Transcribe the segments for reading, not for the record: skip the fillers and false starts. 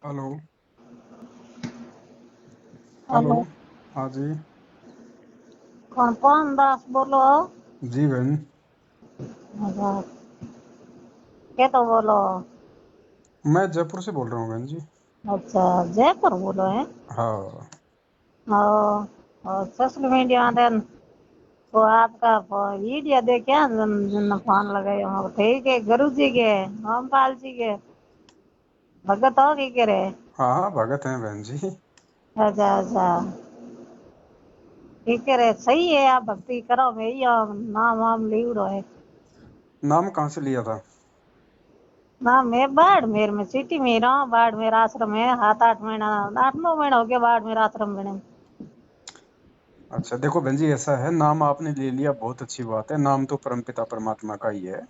Hello. Hello. Hello. हाँ जी। कौन कौन दास बोलो। जी बहन। अच्छा, के तो बोलो। मैं जयपुर से बोल रहा हूँ बहन जी। अच्छा, जयपुर बोलो है। हाँ। और सोशल मीडिया में तो आपका वीडियो देखे जन फोन लगाए हो ठीक है। गुरु जी के रामपाल जी के भगत हो की करे। हाँ हाँ भगत हैं बहन जी। अच्छा अच्छा, ठीक है रे, सही है। आप भक्ति करो में ही नाम वाम लियो है नाम कहाँ से लिया था? ना। मैं बाड़मेर में सिटी में ही रहा हूँ। बाड़मेर आश्रम है। 7-8 महीना, 8-9 महीना हो गया बाड़मेर आश्रम बने। अच्छा देखो बहन जी, ऐसा है, नाम आपने ले लिया बहुत अच्छी बात है, नाम तो परमपिता परमात्मा का ही है।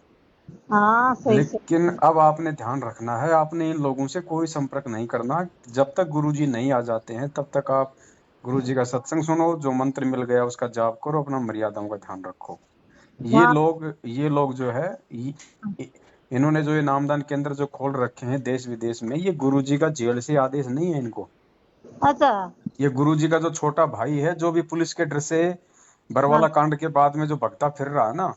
हाँ सही से। लेकिन अब आपने ध्यान रखना है, आपने इन लोगों से कोई संपर्क नहीं करना। जब तक गुरुजी नहीं आ जाते हैं तब तक आप गुरुजी का सत्संग सुनो, जो मंत्र मिल गया उसका जाप करो, अपना मर्यादाओं का ध्यान रखो। वहाँ ये लोग जो है इन्होंने जो ये नामदान केंद्र जो खोल रखे हैं देश विदेश में, ये गुरुजी का जेल से आदेश नहीं है इनको। अच्छा। ये गुरुजी का जो छोटा भाई है, जो भी पुलिस के डर से हाँ बरवाला कांड के बाद में जो भगता फिर रहा है ना,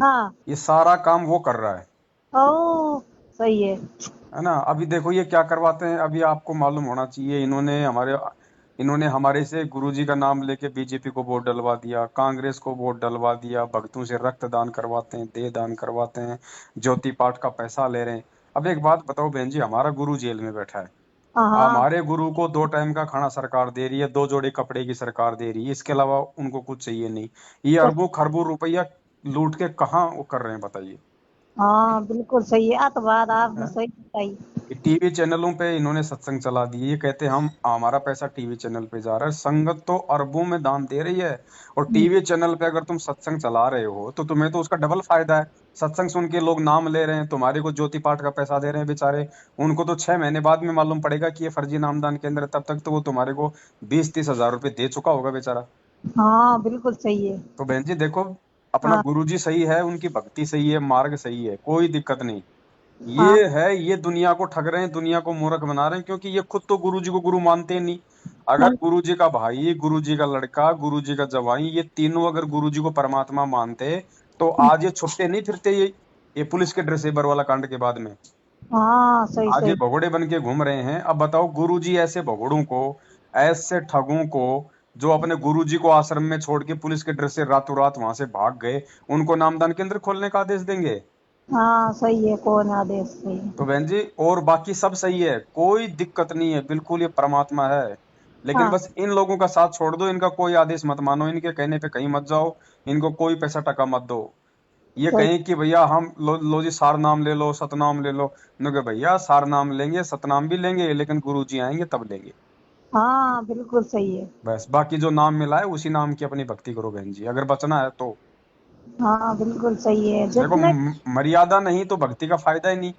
हाँ। ये सारा काम वो कर रहा ओ, सही है। है ना। अभी देखो ये क्या करवाते हैं, अभी आपको मालूम होना चाहिए, इन्होंने हमारे से गुरुजी का नाम लेके बीजेपी को वोट डलवा दिया, कांग्रेस को वोट डलवा दिया, भक्तों से रक्तदान करवाते हैं, देह दान करवाते हैं, ज्योति पाठ का पैसा ले रहे हैं। अब एक बात बताओ बहन जी, हमारा गुरु जेल में बैठा है, हाँ हाँ। हमारे गुरु को 2 टाइम का खाना सरकार दे रही है, 2 जोड़ी कपड़े की सरकार दे रही है, इसके अलावा उनको कुछ चाहिए नहीं। ये तो अरबों खरबों रुपया लूट के कहाँ वो कर रहे हैं बताइए। हाँ, बिल्कुल सही है। तो बात आपने हैं? सही बताई। ये टीवी चैनलों पे इन्होंने सत्संग चला दिए, ये कहते हैं हम हमारा पैसा टीवी चैनल पे जा रहा है। संगत तो अरबों में दान दे रही है, और हम्म, टीवी चैनल पे अगर तुम सत्संग चला रहे हो तो तुम्हें तो उसका डबल फायदा है। सत्संग सुन के लोग नाम ले रहे हैं, तुम्हारे को ज्योति पाठ का पैसा दे रहे हैं बेचारे। उनको तो 6 महीने बाद में मालूम पड़ेगा कि ये फर्जी नामदान केंद्र है, तब तक तो वो तुम्हारे को 20-30 हजार रुपए दे चुका होगा बेचारा। हाँ बिल्कुल सही है। तो बहन जी देखो, अपना हाँ गुरुजी सही है, उनकी भक्ति सही है, मार्ग सही है, कोई दिक्कत नहीं। हाँ। ये है, ये दुनिया को ठग रहे हैं, दुनिया को मूर्ख बना रहे हैं, क्योंकि ये खुद तो गुरु जी को गुरु मानते ही नहीं। अगर नहीं। गुरु जी का भाई, गुरु जी का लड़का, गुरु जी का जवाई, ये तीनों अगर गुरु जी को परमात्मा मानते तो आज ये छुट्टे नहीं फिरते, ये पुलिस के ड्रेस बरवाला कांड के बाद में। हाँ सही आज ये सही। भगोड़े बन के घूम रहे हैं। अब बताओ गुरु जी ऐसे भगोड़ों को, ऐसे ठगों को, जो अपने गुरु जी को आश्रम में छोड़ के पुलिस के ड्रेस से रातों रात वहां से भाग गए, उनको नामदान केंद्र खोलने का आदेश देंगे? हाँ सही है। कौन आदेश सही तो है। बहन जी, और बाकी सब सही है, कोई दिक्कत नहीं है, बिल्कुल ये परमात्मा है। लेकिन हाँ बस इन लोगों का साथ छोड़ दो, इनका कोई आदेश मत मानो, इनके कहने पे कहीं मत जाओ, इनको कोई पैसा टका मत दो। ये सही। कहें कि भैया हम लो जी सार नाम ले लो, सतनाम ले लो, इन्होंने कहा, भैया सार नाम लेंगे सतनाम भी लेंगे, लेकिन गुरु जी आएंगे तब लेंगे। हाँ बिल्कुल सही है। बस बाकी जो नाम मिला है उसी नाम की अपनी भक्ति करो बहन जी, अगर बचना है तो। हाँ बिल्कुल सही है देखो जितने। मर्यादा नहीं तो भक्ति का फायदा ही नहीं।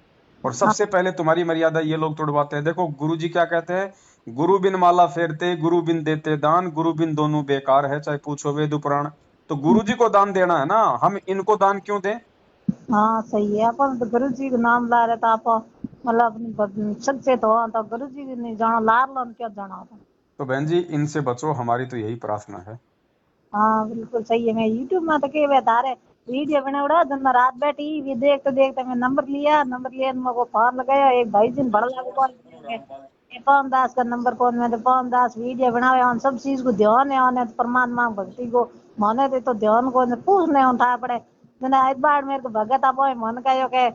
और हाँ सबसे पहले तुम्हारी मर्यादा ये लोग तोड़वाते हैं। देखो गुरु जी क्या कहते हैं, गुरु बिन माला फेरते, गुरु बिन देते दान, गुरु बिन दोनों बेकार है, चाहे पूछो वेद पुराण। तो गुरु जी को दान देना है ना, हम इनको दान क्यों दें? हाँ सही है। अपन तो गुरु जी का नाम ला रहे तो आप मतलब अपनी सचेत हो तो गुरु जी की नहीं जाना लार लो क्या जाना था। तो बहन जी इनसे बचो, हमारी तो यही प्रार्थना है। हाँ बिल्कुल सही है। मैं यूट्यूब में तो के बता रहे वीडियो बने उड़ा दिन में रात बैठी ये देखते देखते मैं नंबर लिया मेरे को फोन लगाया। एक भाई जी ने बड़ा लागू कॉल किया ये पवन दास का नंबर कौन में तो पवन दास वीडियो बनावे on सब चीज को ध्यान है on परमात्मा भक्ति को माने थे तो ध्यान को पूछने उठा पड़े मैंने एक बार मेरे को भगत आप मन का यो के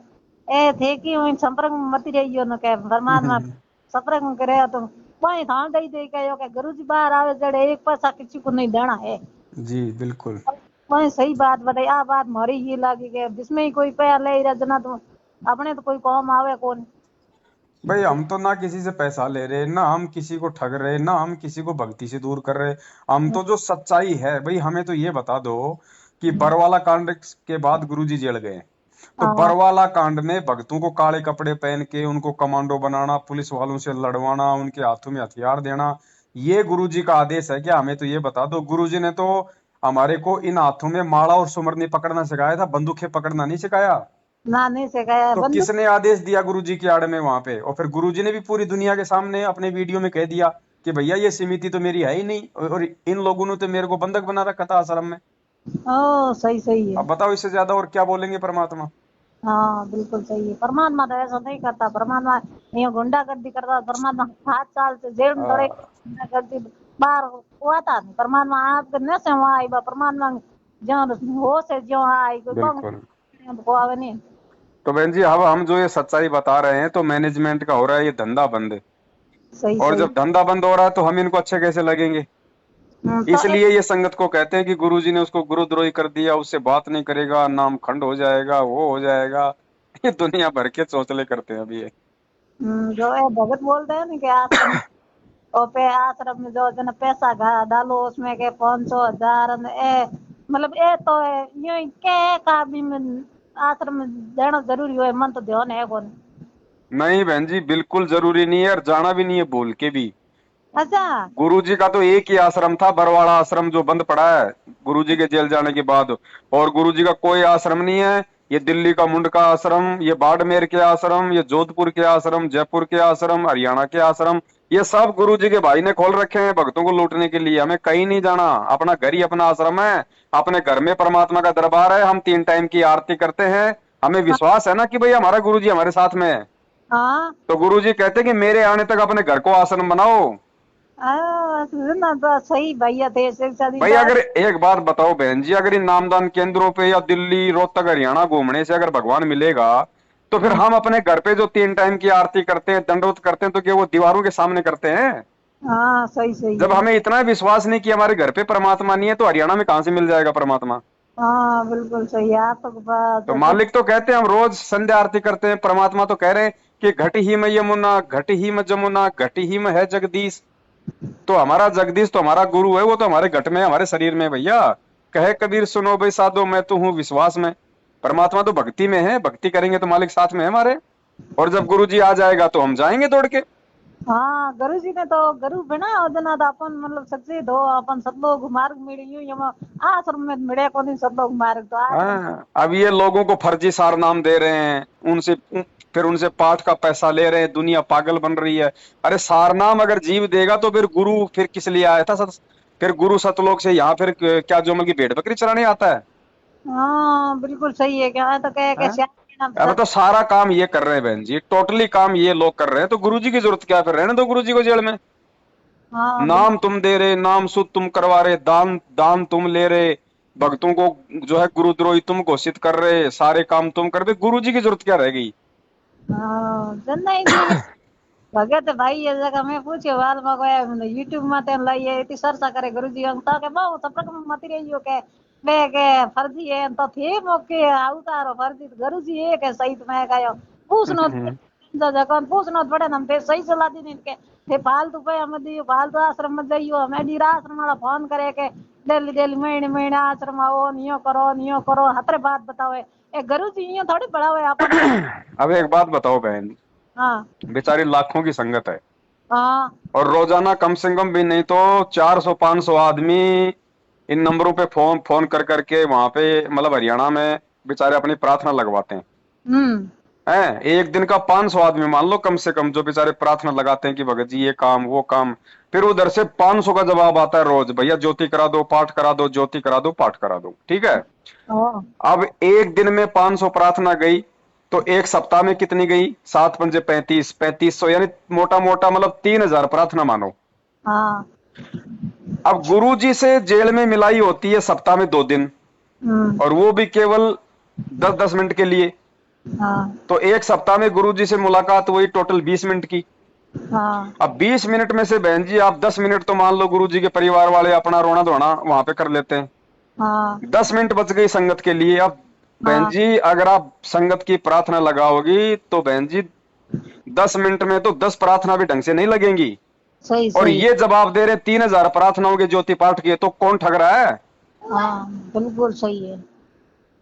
ए थे कि वही संपर्क में मत रहियो न के परमात्मा संपर्क में करे तो वही थान दई दे के यो के गुरु जी बाहर आवे जड़े एक पैसा किसी को नहीं देना है। जी बिल्कुल। वही सही बात बताई। आ बात मारी ही लगी के जिसमें ही कोई पैसा ले रजना तो अपने तो कोई काम आवे कौन। भाई हम तो ना किसी से पैसा ले रहे, ना हम किसी को ठग रहे, ना हम किसी को भक्ति से दूर कर रहे। हम तो जो सच्चाई है भाई, हमें तो ये बता दो कि बरवाला कांड के बाद गुरुजी जेल गए, तो हाँ बरवाला कांड में भक्तों को काले कपड़े पहन के उनको कमांडो बनाना, पुलिस वालों से लड़वाना, उनके हाथों में हथियार देना, ये गुरुजी का आदेश है क्या? हमें तो ये बता दो। गुरुजी ने तो हमारे को इन हाथों में माला और सुमरनी पकड़ना सिखाया था, बंदूकें पकड़ना नहीं सिखाया। ना नहीं से गया तो बंदूक। किसने आदेश दिया गुरुजी की आड़ में वहां पे? और फिर गुरुजी ने भी पूरी दुनिया के सामने अपने वीडियो में कह दिया कि भैया ये समिति तो मेरी है ही नहीं, और इन लोगों ने तो मेरे को बंधक बना रखा था आश्रम में। ओ सही सही है। अब बताओ इससे ज्यादा और क्या बोलेंगे परमात्मा? हाँ बिल्कुल सही है। परमात्मा तो ऐसा नहीं करता। परमात्मा ये गुंडागर्दी करता। परमात्मा 7 साल से जेल में दौड़े, हाँ, गुंडागर्दी बाहर हुआ था नहीं। परमात्मा आप न से वहाँ आई बा। परमात्मा जो होश है जो वहाँ आई कोई कौन बिल्कुल। को आवे नहीं। तो बहन जी, अब हम जो ये सच्चाई बता रहे हैं तो मैनेजमेंट का हो रहा है ये धंधा बंद। सही और सही। जब धंधा बंद हो रहा है तो हम इनको अच्छे कैसे लगेंगे? तो एक इसलिए ये संगत को कहते हैं कि गुरुजी ने उसको गुरुद्रोही कर दिया, उससे बात नहीं करेगा, नाम खंड हो जाएगा, वो हो जाएगा। ये दुनिया भर के चौचले करते हैं अभी ये। जो है भगत बोलते हैं ना कि आश्रम और पे आश्रम में जो जन पैसा डालो उसमें के 500 1000 मतलब ए तो है यूं ही के का भी आश्रम में देना जरूरी है मन तो ध्यान है कौन। नहीं बहन जी, बिल्कुल जरूरी नहीं है, और जाना भी नहीं है भूल के भी। अच्छा। गुरुजी का तो एक ही आश्रम था, बरवाड़ा आश्रम, जो बंद पड़ा है गुरुजी के जेल जाने के बाद। और गुरुजी का कोई आश्रम नहीं है। ये दिल्ली का मुंडका आश्रम, ये बाड़मेर के आश्रम, ये जोधपुर के आश्रम, जयपुर के आश्रम, हरियाणा के आश्रम, ये सब गुरुजी के भाई ने खोल रखे हैं भक्तों को लूटने के लिए। हमें कहीं नहीं जाना, अपना घर ही अपना आश्रम है। अपने घर में परमात्मा का दरबार है, हम 3 टाइम की आरती करते हैं। हमें विश्वास है ना कि भाई हमारा गुरुजी हमारे साथ में है। हाँ। तो गुरुजी कहते हैं कि मेरे आने तक अपने घर को आश्रम बनाओ। ना तो सही भैया थे शिक्षा दी भाई था। अगर एक बात बताओ बहन जी, अगर इन नामदान केंद्रों पे या दिल्ली रोहतक हरियाणा घूमने से अगर भगवान मिलेगा, तो फिर हम अपने घर पे जो 3 टाइम की आरती करते हैं, दंडवत करते हैं, तो क्या वो दीवारों के सामने करते हैं? हाँ सही सही जब है। हमें इतना विश्वास नहीं कि हमारे घर पे परमात्मा नहीं है, तो हरियाणा में कहां से मिल जाएगा परमात्मा? हाँ बिल्कुल सही है आप तो तो बात। मालिक तो कहते हैं हम रोज संध्या आरती करते हैं, परमात्मा तो कह रहे हैं कि घट ही में यमुना, घट ही में जमुना, घट ही में है जगदीश। तो हमारा जगदीश तो हमारा गुरु है, वो तो हमारे घट में है, हमारे शरीर में है भैया। कहे कबीर सुनो भाई साधो, मैं तो हूँ विश्वास में। परमात्मा तो भक्ति में है, भक्ति करेंगे तो मालिक साथ में है हमारे। और जब गुरु जी आ जाएगा तो हम जाएंगे दौड़ के। हाँ गुरु जी ने तो गुरु बना ओदना तो अपन मतलब सक्सेस हो अपन सब लोग मार्ग मिले यूं यम आश्रम में मिले को नहीं सब लोग मार्ग तो आश्रम। हाँ, अब ये लोगों को फर्जी सार नाम दे रहे हैं, उनसे फिर उनसे पाठ का पैसा ले रहे हैं, दुनिया पागल बन रही है। अरे सार नाम अगर जीव देगा तो फिर गुरु फिर किस लिए आया था? फिर गुरु सतलोक से यहाँ फिर क्या जोमल की भेड़ बकरी चराने आता है? हाँ बिल्कुल सही है क्या तो कह के हैं? श्याम के नाम अब सर। तो सारा काम ये कर रहे हैं बहन जी, टोटली काम ये लोग कर रहे हैं, तो गुरुजी की जरूरत क्या? फिर रहने दो गुरुजी को जेल में। हाँ नाम तुम दे रहे, नाम सुध तुम करवा रहे, दान दान तुम ले रहे, भक्तों को जो है गुरुद्रोही तुम घोषित कर रहे, सारे काम तुम कर रहे, गुरुजी की जरूरत क्या रह गई? हाँ जन्ना ही जी भगत भाई ये जगह मैं पूछे वाल में गया यूट्यूब में तेन लाइए इतनी सरसा करे गुरु जी हम तो के बहु सप्रक में मत रहियो के मैं के फर्जी है तो थे मोके उतारो फर्जी गुरु जी एक है सही तो मैं कहो पूछनो जगह पूछनो पड़े हम पे सही सलाह दी इनके थे फालतू पे हम दियो फालतू आश्रम में जाइयो हमें डीरा आश्रम वाला फोन करे के डेली डेली महीने महीने आश्रम आओ नियो करो हतरे बात बताओ ए गुरु जी ये थोड़ी बड़ा हुए अपन। अब एक बात बताओ बहन, हाँ बेचारी लाखों की संगत है, हाँ और रोजाना कम से कम भी नहीं तो 400 500 आदमी इन नंबरों पे फोन फोन कर करके वहां पे मतलब हरियाणा में बेचारे अपनी प्रार्थना लगवाते हैं। हम्म हैं, एक दिन का 500 आदमी मान लो कम से कम, जो बेचारे प्रार्थना लगाते हैं कि भगत जी ये काम वो काम। फिर उधर से 500 का जवाब आता है रोज, भैया ज्योति करा दो, पाठ करा दो, ज्योति करा दो, पाठ करा दो, ठीक है। हाँ अब एक दिन में 500 प्रार्थना गई, तो एक सप्ताह में कितनी गई? 7 पंजे 35, 3500, यानी मोटा मोटा मतलब 3000 प्रार्थना मानो। हाँ अब गुरु जी से जेल में मिलाई होती है सप्ताह में 2 दिन, हम्म और वो भी केवल 10-10 मिनट के लिए। हाँ तो एक सप्ताह में गुरु जी से मुलाकात हुई टोटल 20 मिनट की। हाँ अब 20 मिनट में से बहन जी आप 10 मिनट तो मान लो गुरु जी के परिवार वाले अपना रोना धोना वहां पे कर लेते हैं, हाँ 10 मिनट बच गई संगत के लिए। अब बहन हाँ जी अगर आप संगत की प्रार्थना लगाओगी तो बहन जी 10 मिनट में तो 10 प्रार्थना भी ढंग से नहीं लगेंगी। सही और सही। ये जवाब दे रहे 3000 प्रार्थनाओं के ज्योति पाठ किए, तो कौन ठग रहा है? हाँ बिल्कुल सही है।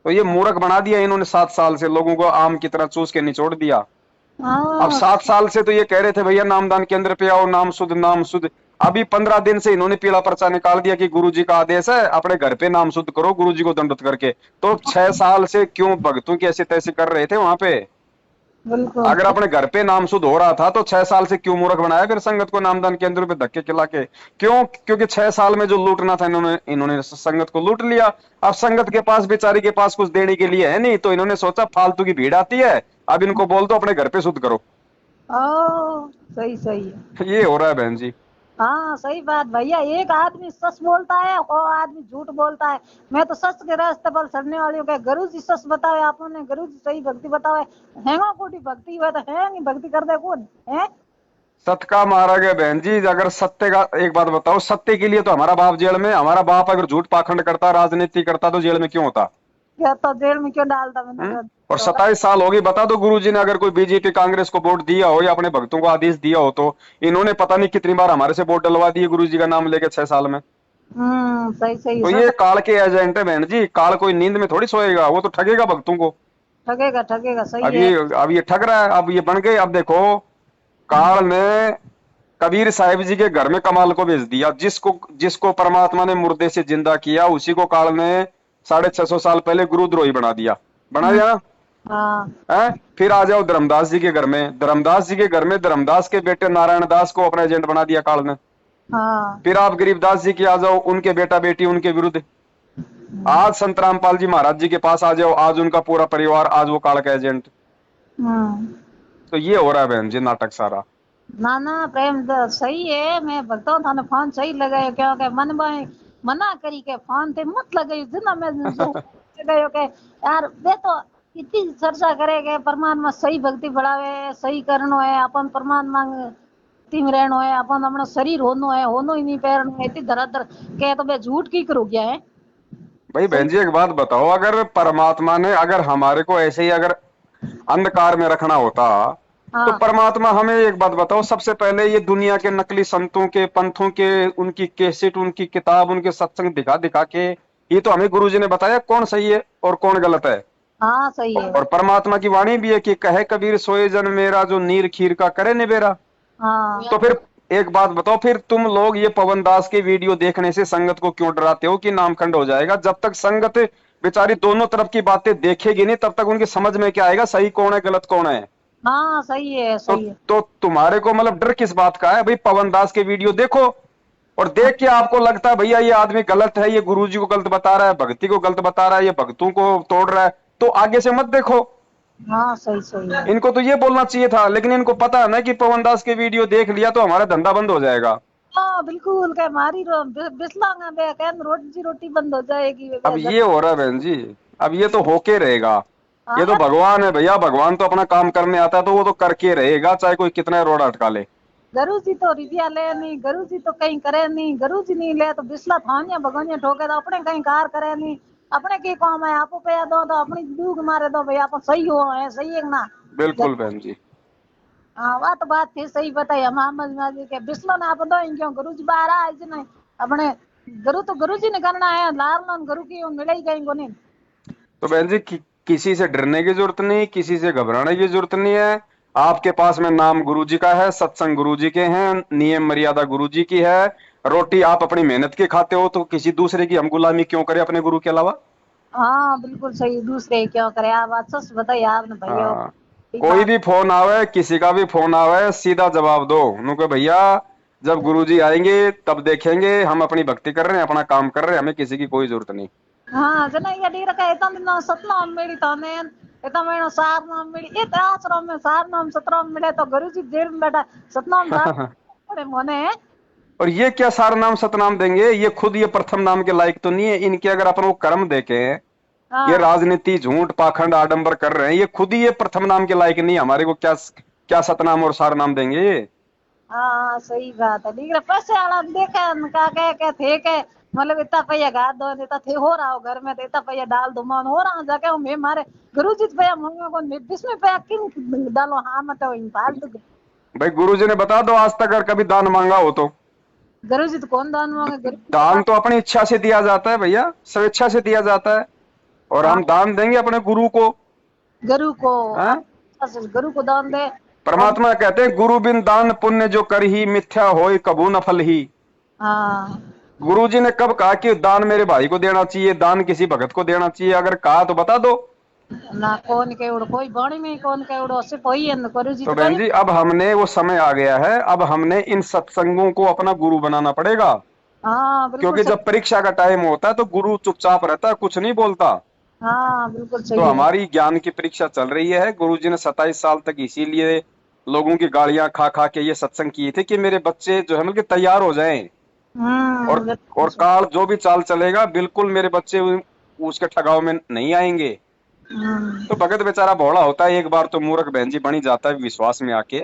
तो ये मूर्ख बना दिया इन्होंने, 7 साल से लोगों को आम की तरह चूस के निचोड़ दिया। अब हाँ 7 साल से तो ये कह रहे थे भैया नामदान केंद्र पे आओ, नाम शुद्ध नाम शुद्ध। अभी 15 दिन से इन्होंने पीला पर्चा निकाल दिया कि गुरुजी का आदेश है, अपने घर पे नाम शुद्ध करो गुरुजी को दंडवत करके। तो 6 साल से क्यों भक्तों की ऐसी तैसी कर रहे थे वहां पे? बिल्कुल अगर अपने घर पे नाम शुद्ध हो रहा था तो 6 साल से क्यों मूर्ख बनाया फिर संगत को नामदान केंद्र पे धक्के खिला के? क्यों? क्योंकि 6 साल में जो लूटना था इन्होंने संगत को लूट लिया। अब संगत के पास, बेचारी के पास कुछ देने के लिए है नहीं, तो इन्होंने सोचा फालतू की भीड़ आती है, अब इनको बोल दो अपने घर पे शुद्ध करो। ओ सही सही है। ये हो रहा है बहन जी। हाँ सही बात भैया, एक आदमी सच बोलता है और आदमी झूठ बोलता है। मैं तो सच के रास्ते पर चलने वाली हूँ। गुरु जी सच बतावे आपने, गुरु जी सही भक्ति बतावे। हैंगा कोटी भक्ति हुआ तो है नहीं, भक्ति कर दे कौन है? सत्य का मारा गया बहन जी। अगर सत्य का, एक बात बताओ, सत्य के लिए तो हमारा बाप जेल में, हमारा बाप अगर झूठ पाखंड करता, राजनीति करता तो जेल में क्यों होता? क्या तो जेल में क्यों डालता मैंने? और 27 साल हो गए। बता दो गुरुजी ने अगर कोई बीजेपी कांग्रेस को वोट दिया हो या अपने भक्तों को आदेश दिया हो, तो इन्होंने पता नहीं कितनी बार हमारे से वोट डलवा दिए गुरुजी का नाम लेके 6 साल में। सही सही तो ये काल के एजेंट है बहन जी। काल कोई नींद में थोड़ी सोएगा, वो तो ठगेगा भक्तों को। ठगेगा ठगेगा सही अब है। ये ठग रहा है। अब ये बन गए। अब देखो, काल ने कबीर साहिब जी के घर में कमाल को भेज दिया। जिसको जिसको परमात्मा ने मुर्दे से जिंदा किया, उसी को काल ने 650 साल पहले गुरुद्रोही बना दिया। बना दिया ना? हाँ है? फिर आ जाओ धर्मदास जी के घर में। धर्मदास जी के घर में धर्मदास के बेटे नारायण दास को अपना एजेंट बना दिया काल ने। हाँ फिर आप गरीबदास जी के आ जाओ, उनके बेटा बेटी उनके विरुद्ध। आज संत रामपाल जी महाराज जी के पास आ जाओ, आज उनका पूरा परिवार, आज वो काल का एजेंट। तो ये हो रहा है बहन जी नाटक सारा। ना ना प्रेम सही है। मैं भक्तों थाने फोन सही लगायो क्योंकि मन में मना करी के फोन थे मत लगायो जिना मैं लगायो के यार वे तो इतनी चर्चा करेगे परमात्मा सही भक्ति बढ़ावे, सही करनो है अपन परमात्मा टीम रहनो है, अपन अपना शरीर होनो है, होनो ही नहीं पैरनो है, इतनी धराधर के तो मैं झूठ की करू गया है। भाई बहन जी एक बात बताओ, अगर परमात्मा ने अगर हमारे को ऐसे ही अगर अंधकार में रखना होता, तो हाँ परमात्मा हमें एक बात बताओ, सबसे पहले ये दुनिया के नकली संतों के, पंथों के, उनकी कैसेट, उनकी किताब, उनके सत्संग दिखा दिखा के, ये तो हमें गुरुजी ने बताया कौन सही है और कौन गलत है। हाँ सही है। और परमात्मा की वाणी भी है कि कहे कबीर सोए जन मेरा, जो नीर खीर का करे निबेरा। हाँ तो फिर एक बात बताओ, फिर तुम लोग ये पवन दास के वीडियो देखने से संगत को क्यों डराते हो कि नामखंड हो जाएगा? जब तक संगत बेचारी दोनों तरफ की बातें देखेगी नहीं, तब तक उनकी समझ में क्या आएगा सही कौन है गलत कौन है? हाँ सही है सही है। तो तुम्हारे को मतलब डर किस बात का है? भाई पवन दास के वीडियो देखो और देख के आपको लगता है भैया ये आदमी गलत है, ये गुरुजी को गलत बता रहा है, भक्ति को गलत बता रहा है, ये भक्तों को तोड़ रहा है, तो आगे से मत देखो। हाँ सही सही है। इनको तो ये बोलना चाहिए था, लेकिन इनको पता है ना कि पवन दास के वीडियो देख लिया तो हमारा धंधा बंद हो जाएगा। हाँ बिल्कुल के मारी बिस्लांगा बे कैन रोटी रोटी बंद हो जाएगी। अब ये हो रहा है बहन जी, अब ये तो होके रहेगा। ये तो हाँ, भगवान है भैया, भगवान तो अपना काम करने आता है तो वो तो करके रहेगा, चाहे कोई कितना रोड अटका ले। गुरु जी तो रिदिया ले नहीं, गुरु जी तो कहीं करे नहीं, गुरु जी नहीं ले तो बिस्ला थानिया भगवानिया ठोके तो अपने कहीं कार करे नहीं। अपने की काम है, आपको पे दो तो अपनी डूग मारे दो भाई, आप सही हो है सही है ना? बिल्कुल बहन जी। हाँ वह तो बात थी सही बताई मोहम्मद जी के बिस्लो ने आप दो क्यों गुरु जी बाहर आए जी नहीं अपने गुरु तो गुरु जी ने करना है, लार गुरु की मिले ही कहीं को नहीं। तो बहन जी किसी से डरने की जरूरत नहीं, किसी से घबराने की जरूरत नहीं है। आपके पास में नाम गुरुजी का है, सत्संग गुरुजी के हैं, नियम मर्यादा गुरुजी की है। रोटी आप अपनी मेहनत के खाते हो, तो किसी दूसरे की हम गुलामी क्यों करें अपने गुरु के अलावा? हाँ बिल्कुल सही, दूसरे क्यों करे आप बात सच बताइए आपने भैया। हाँ, कोई भी फोन आवे, किसी का भी फोन आवे, सीधा जवाब दो उनको, भैया जब गुरुजी आएंगे तब देखेंगे, हम अपनी भक्ति कर रहे हैं, अपना काम कर रहे हैं, हमें किसी की कोई जरूरत नहीं। हाँ जना ये डी रखा इतना दिन सतनाम मेरी ताने इतना महीना सार नाम मेरी इतना आश्रम में सार नाम सतराम मिले तो गुरु जी जेल में बैठा सतनाम बड़े मोने। और ये क्या सारा नाम सतनाम देंगे? ये खुद ये प्रथम नाम के लायक तो नहीं है। इनके अगर अपन वो कर्म देखे, ये राजनीति झूठ पाखंड आडंबर कर रहे हैं, ये खुद ही ये प्रथम नाम के लायक नहीं, हमारे को क्या क्या सतनाम और सार नाम देंगे ये? हाँ सही बात है। ठीक है पैसे वाला देखा का के थे के मतलब इतना पैया गा दो इतना थे हो रहा हो घर में तो इतना पैया डाल दो मन हो रहा जाके मैं मारे गुरु जी पैया मंगे को जिसमें पैया किन डालो हाँ मत फालतू। भाई गुरुजी ने बता दो आज तक अगर कभी दान मांगा हो तो? गुरु जी तो कौन दान मांगे? दान तो अपनी इच्छा से दिया जाता है भैया, स्वेच्छा से दिया जाता है। और हम दान देंगे अपने गुरु को। गुरु को दान दे परमात्मा कहते हैं गुरु बिन दान पुण्य जो कर ही मिथ्या होय कबू न फल ही। हाँ गुरु जी ने कब कहा कि दान मेरे भाई को देना चाहिए, दान किसी भगत को देना चाहिए? अगर कहा तो बता दो। ना कौन के उड़ कोई बाणी में कौन के उड़ो सिर्फ वही है गुरु जी तो तो बहन कही। जी अब हमने वो समय आ गया है, अब हमने इन सत्संगों को अपना गुरु बनाना पड़ेगा। हाँ बिल्कुल क्योंकि सही। जब परीक्षा का टाइम होता है तो गुरु चुपचाप रहता है, कुछ नहीं बोलता। हाँ बिल्कुल तो सही है। हमारी ज्ञान की परीक्षा चल रही है। गुरु जी ने 27 साल तक इसीलिए लोगों की गालियां खा खा के ये सत्संग किए थे कि मेरे बच्चे जो है मतलब तैयार हो जाएं। और बिल्कुल सही। काल जो भी चाल चलेगा बिल्कुल मेरे बच्चे उसके ठगाव में नहीं आएंगे। तो भगत बेचारा भोला होता है, एक बार तो मूर्ख बहन जी बनी जाता है विश्वास में आके।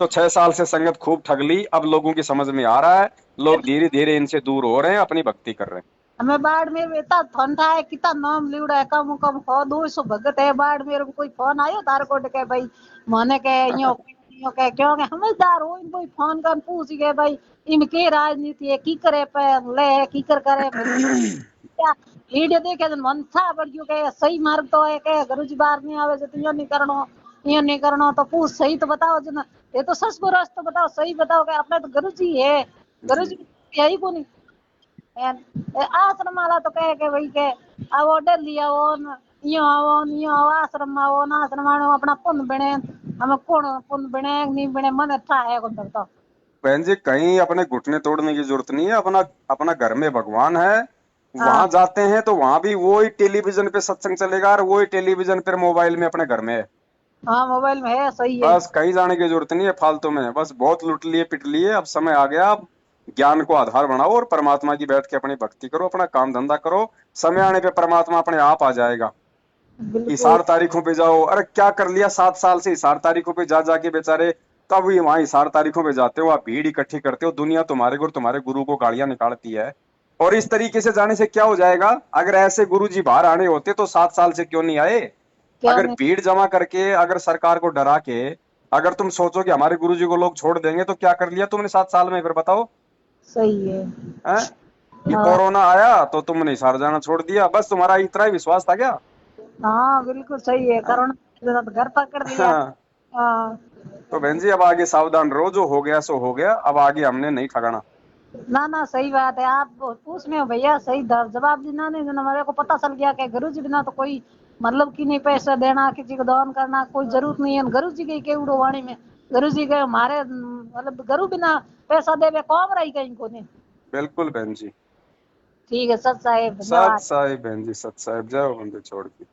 तो 6 साल से संगत खूब ठग ली, अब लोगों की समझ में आ रहा है, लोग धीरे धीरे इनसे दूर हो रहे हैं, अपनी भक्ति कर रहे हैं। हमें बाड़मेर में इतना ठंडा है, कितना नाम लिवड़ा है, कम कम हो 200 भगत है बाड़मेर में। कोई फोन आयो तार कोट के भाई माने के यो के क्यों के समझदार हो इन कोई फोन कर पूछ गए भाई इनके राजनीति है की करे पे ले है की करे क्या वीडियो देखे तो मन था पर क्यों के सही मार्ग तो है के गुरुजी बाहर नहीं आवे तो यो नहीं करनो तो पूछ सही तो बताओ जना। ये तो सच को रास्ता बताओ, सही बताओ के अपने तो गुरुजी है, जी। गुरुजी यही को नहीं। आश्रम वाला तो कहे के भाई के अब ऑर्डर लिया वो यो आओ यो आओ आश्रम आओ ना आश्रम आओ अपना पुण्य बने। हमें कौन पुण्य बने नहीं बने मन अच्छा है कौन करता। बहन जी कहीं अपने घुटने तोड़ने की जरूरत नहीं है, अपना अपना घर में भगवान है। हाँ वहां जाते हैं तो वहां भी वही टेलीविजन पे सत्संग चलेगा और वही टेलीविजन पे मोबाइल में अपने घर में है। हाँ मोबाइल में है सही है। बस कहीं जाने की जरूरत नहीं है फालतू में, बस बहुत लुट लिए पिट लिए, अब समय आ गया। अब ज्ञान को आधार बनाओ और परमात्मा की बैठ के अपनी भक्ति करो, अपना काम धंधा करो। समय आने पे परमात्मा अपने आप आ जाएगा। बिल्कुल हिसार तारीखों पे जाओ, अरे क्या कर लिया 7 साल से हिसार तारीखों पे जा जाके बेचारे। तब भी वहां हिसार तारीखों पे जाते हो, आप भीड़ इकट्ठी करते हो, दुनिया तुम्हारे को तुम्हारे गुरु को गालियां निकालती है। और इस तरीके से जाने से क्या हो जाएगा? अगर ऐसे गुरु जी बाहर आने होते तो 7 साल से क्यों नहीं आए? क्या अगर नहीं। भीड़ जमा करके, अगर सरकार को डरा के, अगर तुम सोचो कि हमारे गुरु जी को लोग छोड़ देंगे, तो क्या कर लिया तुमने 7 साल में? फिर बताओ। सही है। हैं? ये हाँ कोरोना आया तो तुमने हिसार जाना छोड़ दिया, बस तुम्हारा इतना ही विश्वास था क्या? हाँ बिल्कुल सही है। हैं? कोरोना तो घर पकड़ लिया। हाँ। हाँ तो बहन जी अब आगे सावधान रहो, जो हो गया सो हो गया, अब आगे हमने नहीं ठगाना। ना ना सही बात है। आप पूछ में हो भैया सही जवाब देना नहीं देना मेरे को पता चल गया कि गुरु जी बिना तो कोई मतलब कि नहीं पैसा देना किसी को दान करना कोई जरूरत नहीं है। गुरु जी के उड़ो वाणी में गुरु जी के हमारे मतलब गुरु बिना पैसा देवे कौन रही कहीं को नहीं। बिल्कुल बहन जी। ठीक है सच साहेब सत धन्यवाद। साहिब बहन जी, सत साहिब, जय हो बंदे छोड़ के।